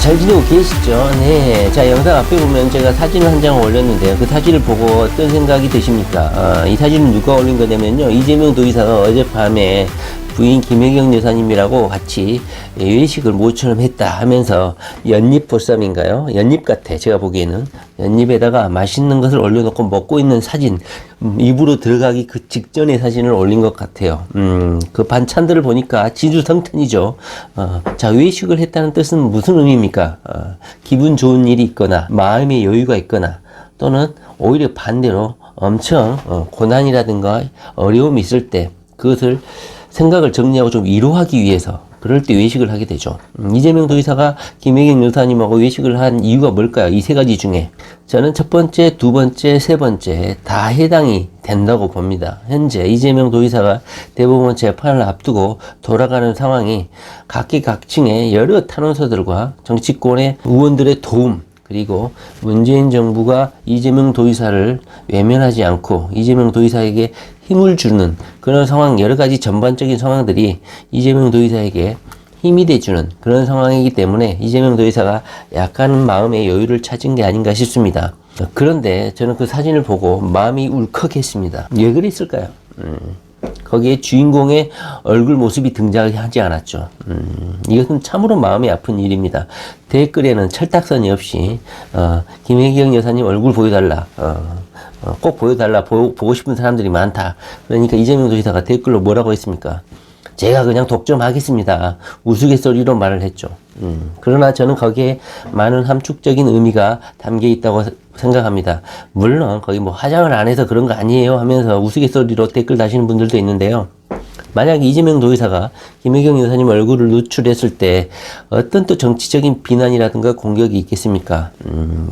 잘 지내고 계시죠? 네. 자, 영상 앞에 보면 제가 사진을 한 장을 올렸는데요. 그 사진을 보고 어떤 생각이 드십니까? 이 사진은 누가 올린 거냐면요. 이재명 도지사가 어젯밤에 부인 김혜경 여사님이라고 같이 외식을 모처럼 했다 하면서 연잎 보쌈인가요? 연잎 같아. 제가 보기에는. 연잎에다가 맛있는 것을 올려놓고 먹고 있는 사진, 입으로 들어가기 그 직전의 사진을 올린 것 같아요. 그 반찬들을 보니까 지주성탄이죠. 자, 외식을 했다는 뜻은 무슨 의미입니까? 기분 좋은 일이 있거나, 마음의 여유가 있거나, 또는 오히려 반대로 엄청 고난이라든가 어려움이 있을 때 그것을 생각을 정리하고 좀 위로하기 위해서 그럴 때 외식을 하게 되죠. 이재명 도지사가 김혜경 여사님하고 외식을 한 이유가 뭘까요? 이 세 가지 중에 저는 첫 번째, 두 번째, 세 번째 다 해당이 된다고 봅니다. 현재 이재명 도지사가 대법원 재판을 앞두고 돌아가는 상황이 각계각층의 여러 탄원서들과 정치권의 의원들의 도움, 그리고 문재인 정부가 이재명 도지사를 외면하지 않고 이재명 도지사에게 힘을 주는 그런 상황, 여러 가지 전반적인 상황들이 이재명 도지사에게 힘이 돼주는 그런 상황이기 때문에 이재명 도지사가 약간은 마음의 여유를 찾은 게 아닌가 싶습니다. 그런데 저는 그 사진을 보고 마음이 울컥했습니다. 왜 그랬을까요? 거기에 주인공의 얼굴 모습이 등장하지 않았죠. 이것은 참으로 마음이 아픈 일입니다. 댓글에는 철딱선이 없이 김혜경 여사님 얼굴 보여달라, 꼭 보여달라, 보고 싶은 사람들이 많다. 그러니까 이재명 도지사가 댓글로 뭐라고 했습니까? 제가 그냥 독점하겠습니다. 우스갯소리로 말을 했죠. 그러나 저는 거기에 많은 함축적인 의미가 담겨 있다고 생각합니다. 물론 거기 뭐 화장을 안 해서 그런 거 아니에요 하면서 우스갯소리로 댓글 다시는 분들도 있는데요. 만약 이재명 도지사가 김혜경 여사님 얼굴을 노출했을 때 어떤 또 정치적인 비난이라든가 공격이 있겠습니까?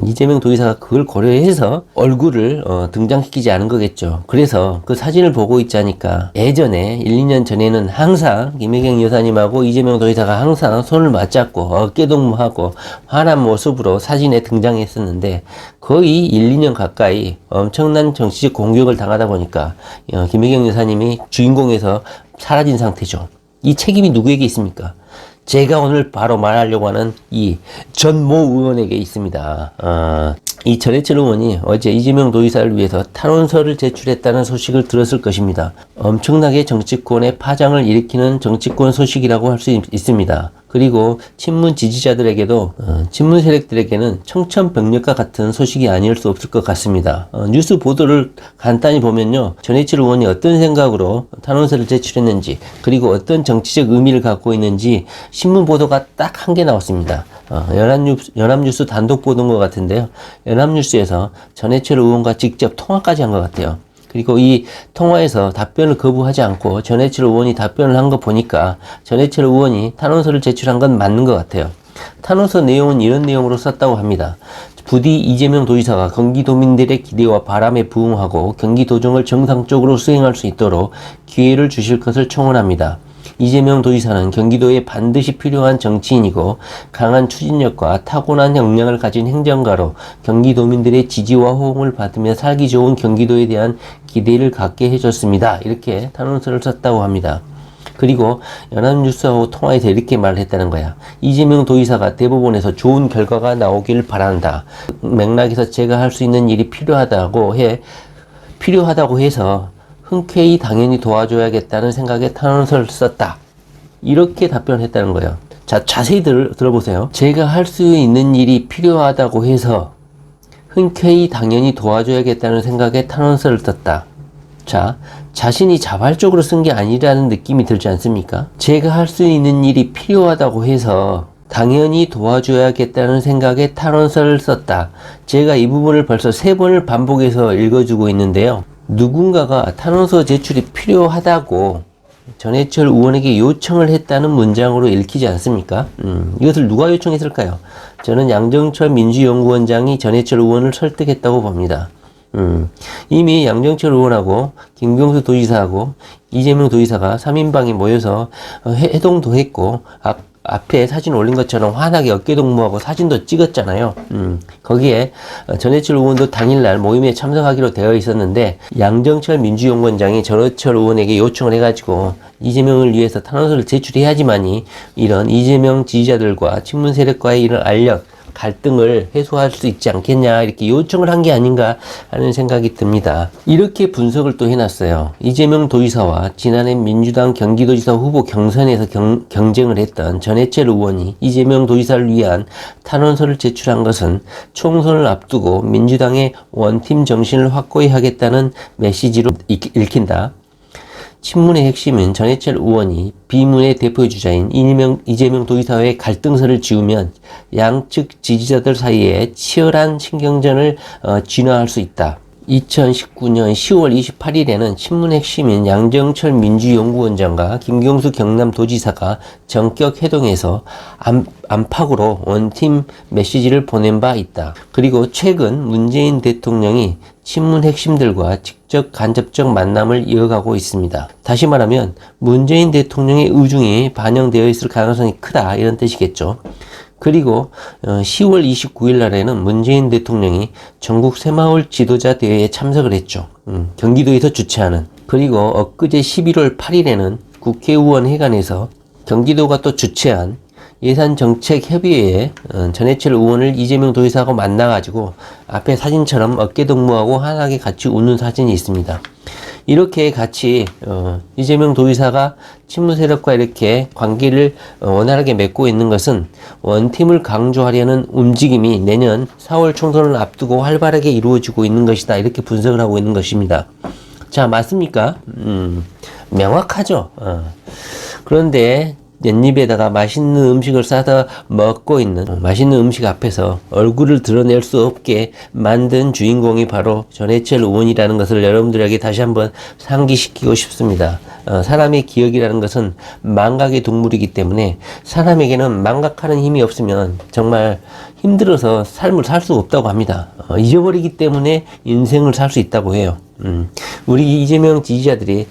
이재명 도지사가 그걸 고려해서 얼굴을 등장시키지 않은 거겠죠. 그래서 그 사진을 보고 있자니까 예전에 1, 2년 전에는 항상 김혜경 여사님하고 이재명 도지사가 항상 손을 맞잡고 어깨동무하고 환한 모습으로 사진에 등장했었는데 거의 1, 2년 가까이 엄청난 정치적 공격을 당하다 보니까 김혜경 여사님이 주인공에서 사라진 상태죠. 이 책임이 누구에게 있습니까? 제가 오늘 바로 말하려고 하는 이 전모 의원에게 있습니다. 이 전해철 의원이 어제 이재명 도지사를 위해서 탄원서를 제출했다는 소식을 들었을 것입니다. 엄청나게 정치권에 파장을 일으키는 정치권 소식이라고 할 수 있습니다. 그리고 친문 지지자들에게도 친문 세력들에게는 청천벽력과 같은 소식이 아닐 수 없을 것 같습니다. 뉴스 보도를 간단히 보면요, 전해철 의원이 어떤 생각으로 탄원서를 제출했는지 그리고 어떤 정치적 의미를 갖고 있는지 신문 보도가 딱 한 개 나왔습니다. 연합뉴스 단독 보도인 것 같은데요. 연합뉴스에서 전해철 의원과 직접 통화까지 한 것 같아요. 그리고 이 통화에서 답변을 거부하지 않고 전해철 의원이 답변을 한 거 보니까 전해철 의원이 탄원서를 제출한 건 맞는 것 같아요. 탄원서 내용은 이런 내용으로 썼다고 합니다. 부디 이재명 도지사가 경기도민들의 기대와 바람에 부응하고 경기도정을 정상적으로 수행할 수 있도록 기회를 주실 것을 청원합니다. 이재명 도지사는 경기도에 반드시 필요한 정치인이고 강한 추진력과 타고난 역량을 가진 행정가로 경기도민들의 지지와 호응을 받으며 살기 좋은 경기도에 대한 기대를 갖게 해줬습니다. 이렇게 탄원서를 썼다고 합니다. 그리고 연합뉴스하고 통화에서 이렇게 말을 했다는 거야. 이재명 도지사가 대법원에서 좋은 결과가 나오길 바란다. 맥락에서 제가 할 수 있는 일이 필요하다고 해서 흔쾌히 당연히 도와줘야겠다는 생각에 탄원서를 썼다. 이렇게 답변했다는 거예요. 자, 자세히 들어보세요. 제가 할 수 있는 일이 필요하다고 해서 흔쾌히 당연히 도와줘야겠다는 생각에 탄원서를 썼다. 자, 자신이 자발적으로 쓴 게 아니라는 느낌이 들지 않습니까? 제가 할 수 있는 일이 필요하다고 해서 당연히 도와줘야겠다는 생각에 탄원서를 썼다. 제가 이 부분을 벌써 3번을 반복해서 읽어주고 있는데요. 누군가가 탄원서 제출이 필요하다고 전해철 의원에게 요청을 했다는 문장으로 읽히지 않습니까? 이것을 누가 요청했을까요? 저는 양정철 민주연구원장이 전해철 의원을 설득했다고 봅니다. 이미 양정철 의원하고 김경수 도지사하고 이재명 도지사가 3인방이 모여서 회동도 했고 앞에 사진 올린 것처럼 환하게 어깨동무하고 사진도 찍었잖아요. 거기에 전해철 의원도 당일날 모임에 참석하기로 되어 있었는데 양정철 민주연구원장이 전해철 의원에게 요청을 해가지고 이재명을 위해서 탄원서를 제출해야지만이 이런 이재명 지지자들과 친문 세력과의 이런 알력 갈등을 해소할 수 있지 않겠냐 이렇게 요청을 한 게 아닌가 하는 생각이 듭니다. 이렇게 분석을 또 해놨어요. 이재명 도지사와 지난해 민주당 경기도지사 후보 경선에서 경쟁을 했던 전해철 의원이 이재명 도지사를 위한 탄원서를 제출한 것은 총선을 앞두고 민주당의 원팀 정신을 확고히 하겠다는 메시지로 읽힌다. 친문의 핵심은 전해철 의원이 비문의 대표주자인 이재명 도지사와의 갈등서를 지우면 양측 지지자들 사이에 치열한 신경전을 진화할 수 있다. 2019년 10월 28일에는 친문 핵심인 양정철 민주연구원장과 김경수 경남도지사가 전격 회동해서 안팎으로 원팀 메시지를 보낸 바 있다. 그리고 최근 문재인 대통령이 친문 핵심들과 직접 간접적 만남을 이어가고 있습니다. 다시 말하면 문재인 대통령의 의중이 반영되어 있을 가능성이 크다 이런 뜻이겠죠. 그리고 10월 29일 날에는 문재인 대통령이 전국 새마을 지도자 대회에 참석을 했죠. 경기도에서 주최하는. 그리고 엊그제 11월 8일에는 국회의원 회관에서 경기도가 또 주최한 예산정책협의회에 전해철 의원을 이재명 도지사하고 만나가지고 앞에 사진처럼 어깨동무하고 환하게 같이 웃는 사진이 있습니다. 이렇게 같이 이재명 도지사가 친문 세력과 이렇게 관계를 원활하게 맺고 있는 것은 원팀을 강조하려는 움직임이 내년 4월 총선을 앞두고 활발하게 이루어지고 있는 것이다. 이렇게 분석을 하고 있는 것입니다. 자, 맞습니까? 명확하죠. 그런데 깻잎에다가 맛있는 음식을 싸다 먹고 있는 맛있는 음식 앞에서 얼굴을 드러낼 수 없게 만든 주인공이 바로 전해철 의원이라는 것을 여러분들에게 다시 한번 상기시키고 싶습니다. 사람의 기억이라는 것은 망각의 동물이기 때문에 사람에게는 망각하는 힘이 없으면 정말 힘들어서 삶을 살 수 없다고 합니다. 잊어버리기 때문에 인생을 살 수 있다고 해요. 우리 이재명 지지자들이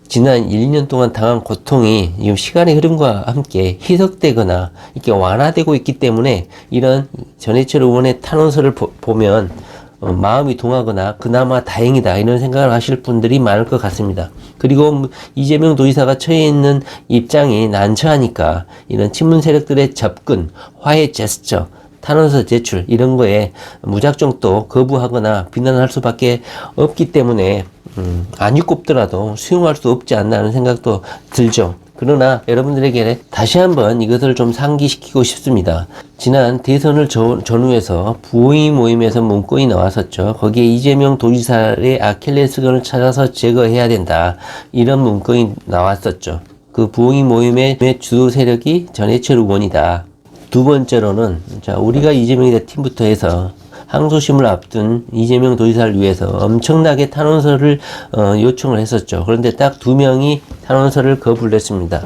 지난 1년 동안 당한 고통이 지금 시간의 흐름과 함께 희석되거나 이렇게 완화되고 있기 때문에 이런 전해철 의원의 탄원서를 보면 마음이 동하거나 그나마 다행이다 이런 생각을 하실 분들이 많을 것 같습니다. 그리고 이재명 도지사가 처해 있는 입장이 난처하니까 이런 친문 세력들의 접근, 화해 제스처, 탄원서 제출 이런 거에 무작정 또 거부하거나 비난할 수밖에 없기 때문에 안이 꼽더라도 수용할 수 없지 않나 하는 생각도 들죠. 그러나 여러분들에게 다시 한번 이것을 좀 상기시키고 싶습니다. 지난 대선을 전후해서 부호의 모임에서 문건이 나왔었죠. 거기에 이재명 도지사의 아킬레스건을 찾아서 제거해야 된다. 이런 문건이 나왔었죠. 그 부호의 모임의 주도 세력이 전해철 의원이다. 두 번째로는 우리가 이재명이다 팀부터 해서 항소심을 앞둔 이재명 도지사를 위해서 엄청나게 탄원서를 요청을 했었죠. 그런데 딱 2명이 탄원서를 거부를 했습니다.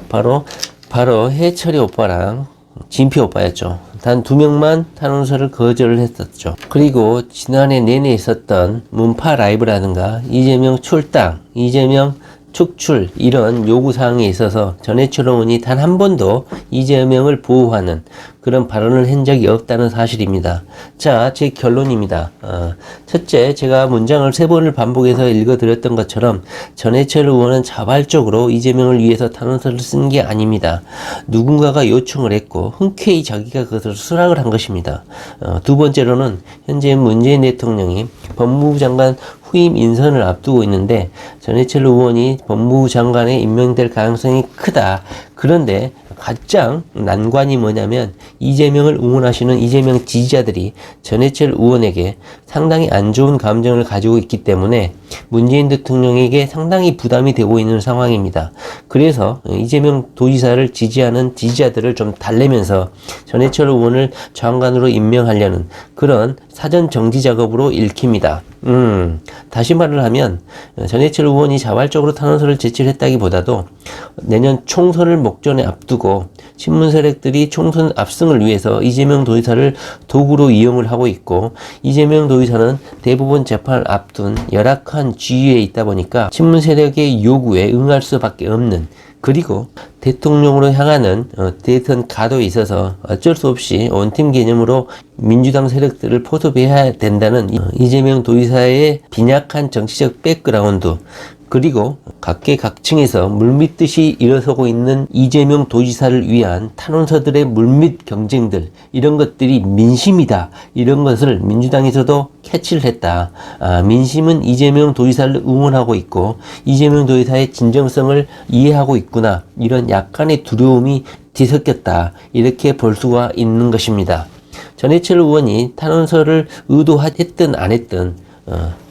바로 해철이 오빠랑 진피 오빠였죠. 단 2명만 탄원서를 거절을 했었죠. 그리고 지난해 내내 있었던 문파 라이브라든가 이재명 출당, 이재명 축출 이런 요구사항에 있어서 전해철 의원이 단 한 번도 이재명을 보호하는 그런 발언을 한 적이 없다는 사실입니다. 자, 제 결론입니다. 첫째, 제가 문장을 3번을 반복해서 읽어드렸던 것처럼 전해철 의원은 자발적으로 이재명을 위해서 탄원서를 쓴 게 아닙니다. 누군가가 요청을 했고 흔쾌히 자기가 그것을 수락을 한 것입니다. 두 번째로는 현재 문재인 대통령이 법무부 장관 후임 인선을 앞두고 있는데 전해철 의원이 법무부 장관에 임명될 가능성이 크다. 그런데 가장 난관이 뭐냐면 이재명을 응원하시는 이재명 지지자들이 전해철 의원에게 상당히 안 좋은 감정을 가지고 있기 때문에 문재인 대통령에게 상당히 부담이 되고 있는 상황입니다. 그래서 이재명 도지사를 지지하는 지지자들을 좀 달래면서 전해철 의원을 장관으로 임명하려는 그런 사전 정지 작업으로 읽힙니다. 다시 말을 하면 전해철 의원이 자발적으로 탄원서를 제출했다기보다도 내년 총선을 목전에 앞두고 친문 세력들이 총선 압승을 위해서 이재명 도지사를 도구로 이용을 하고 있고, 이재명 도지사는 대법원 재판을 앞둔 열악한 지위에 있다 보니까 친문 세력의 요구에 응할 수밖에 없는, 그리고 대통령으로 향하는 대선 가도에 있어서 어쩔 수 없이 원팀 개념으로 민주당 세력들을 포섭해야 된다는 이재명 도지사의 빈약한 정치적 백그라운드, 그리고 각계각층에서 물밀듯이 일어서고 있는 이재명 도지사를 위한 탄원서들의 물밑 경쟁들, 이런 것들이 민심이다, 이런 것을 민주당에서도 캐치를 했다. 민심은 이재명 도지사를 응원하고 있고 이재명 도지사의 진정성을 이해하고 있구나, 이런 약간의 두려움이 뒤섞였다, 이렇게 볼 수가 있는 것입니다. 전해철 의원이 탄원서를 의도했든 안 했든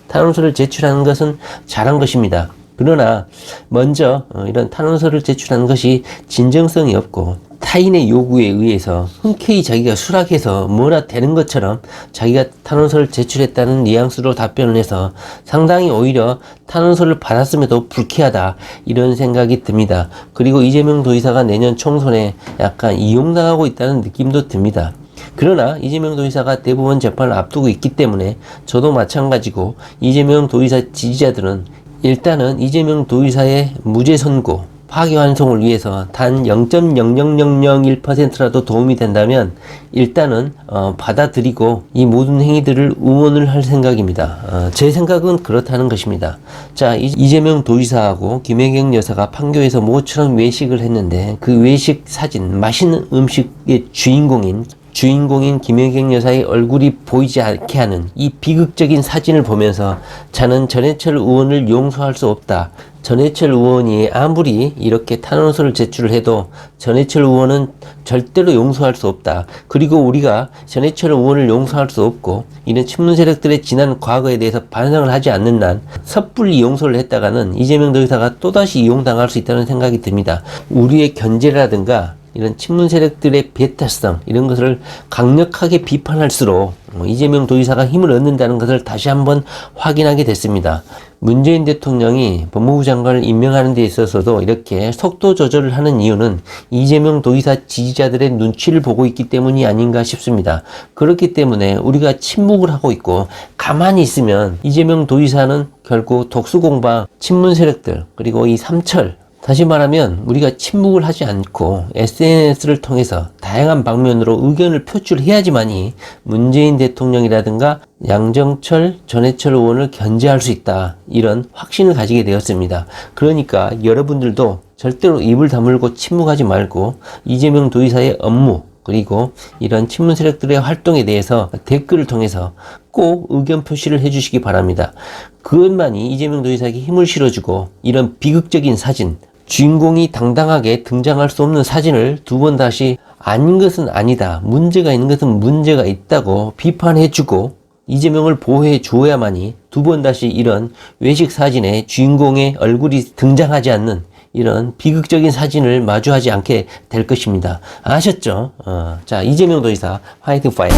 탄원서를 제출하는 것은 잘한 것입니다. 그러나 먼저 이런 탄원서를 제출하는 것이 진정성이 없고 타인의 요구에 의해서 흔쾌히 자기가 수락해서 뭐나 되는 것처럼 자기가 탄원서를 제출했다는 뉘앙스로 답변을 해서 상당히 오히려 탄원서를 받았음에도 불쾌하다, 이런 생각이 듭니다. 그리고 이재명 도지사가 내년 총선에 약간 이용당하고 있다는 느낌도 듭니다. 그러나 이재명 도지사가 대법원 재판을 앞두고 있기 때문에 저도 마찬가지고 이재명 도지사 지지자들은 일단은 이재명 도지사의 무죄 선고, 파기환송을 위해서 단 0.00001%라도 도움이 된다면 일단은 받아들이고 이 모든 행위들을 응원을 할 생각입니다. 제 생각은 그렇다는 것입니다. 자, 이재명 도지사하고 김혜경 여사가 판교에서 모처럼 외식을 했는데 그 외식 사진, 맛있는 음식의 주인공인 김혜경 여사의 얼굴이 보이지 않게 하는 이 비극적인 사진을 보면서 저는 전해철 의원을 용서할 수 없다. 전해철 의원이 아무리 이렇게 탄원서를 제출을 해도 전해철 의원은 절대로 용서할 수 없다. 그리고 우리가 전해철 의원을 용서할 수 없고 이런 친문 세력들의 지난 과거에 대해서 반성을 하지 않는 한 섣불리 용서를 했다가는 이재명 도지사가 또다시 이용당할 수 있다는 생각이 듭니다. 우리의 견제라든가 이런 친문 세력들의 배타성, 이런 것을 강력하게 비판할수록 이재명 도지사가 힘을 얻는다는 것을 다시 한번 확인하게 됐습니다. 문재인 대통령이 법무부 장관을 임명하는 데 있어서도 이렇게 속도 조절을 하는 이유는 이재명 도지사 지지자들의 눈치를 보고 있기 때문이 아닌가 싶습니다. 그렇기 때문에 우리가 침묵을 하고 있고 가만히 있으면 이재명 도지사는 결국 독수공방, 친문 세력들, 그리고 이 삼철, 다시 말하면 우리가 침묵을 하지 않고 SNS를 통해서 다양한 방면으로 의견을 표출해야지만이 문재인 대통령이라든가 양정철, 전해철 의원을 견제할 수 있다, 이런 확신을 가지게 되었습니다. 그러니까 여러분들도 절대로 입을 다물고 침묵하지 말고 이재명 도지사의 업무, 그리고 이런 친문 세력들의 활동에 대해서 댓글을 통해서 꼭 의견 표시를 해주시기 바랍니다. 그것만이 이재명 도지사에게 힘을 실어주고 이런 비극적인 사진, 주인공이 당당하게 등장할 수 없는 사진을 두 번 다시 아닌 것은 아니다, 문제가 있는 것은 문제가 있다고 비판해주고 이재명을 보호해 주어야만이 두 번 다시 이런 외식 사진에 주인공의 얼굴이 등장하지 않는 이런 비극적인 사진을 마주하지 않게 될 것입니다. 아셨죠? 자, 이재명 도지사 화이팅 파이팅!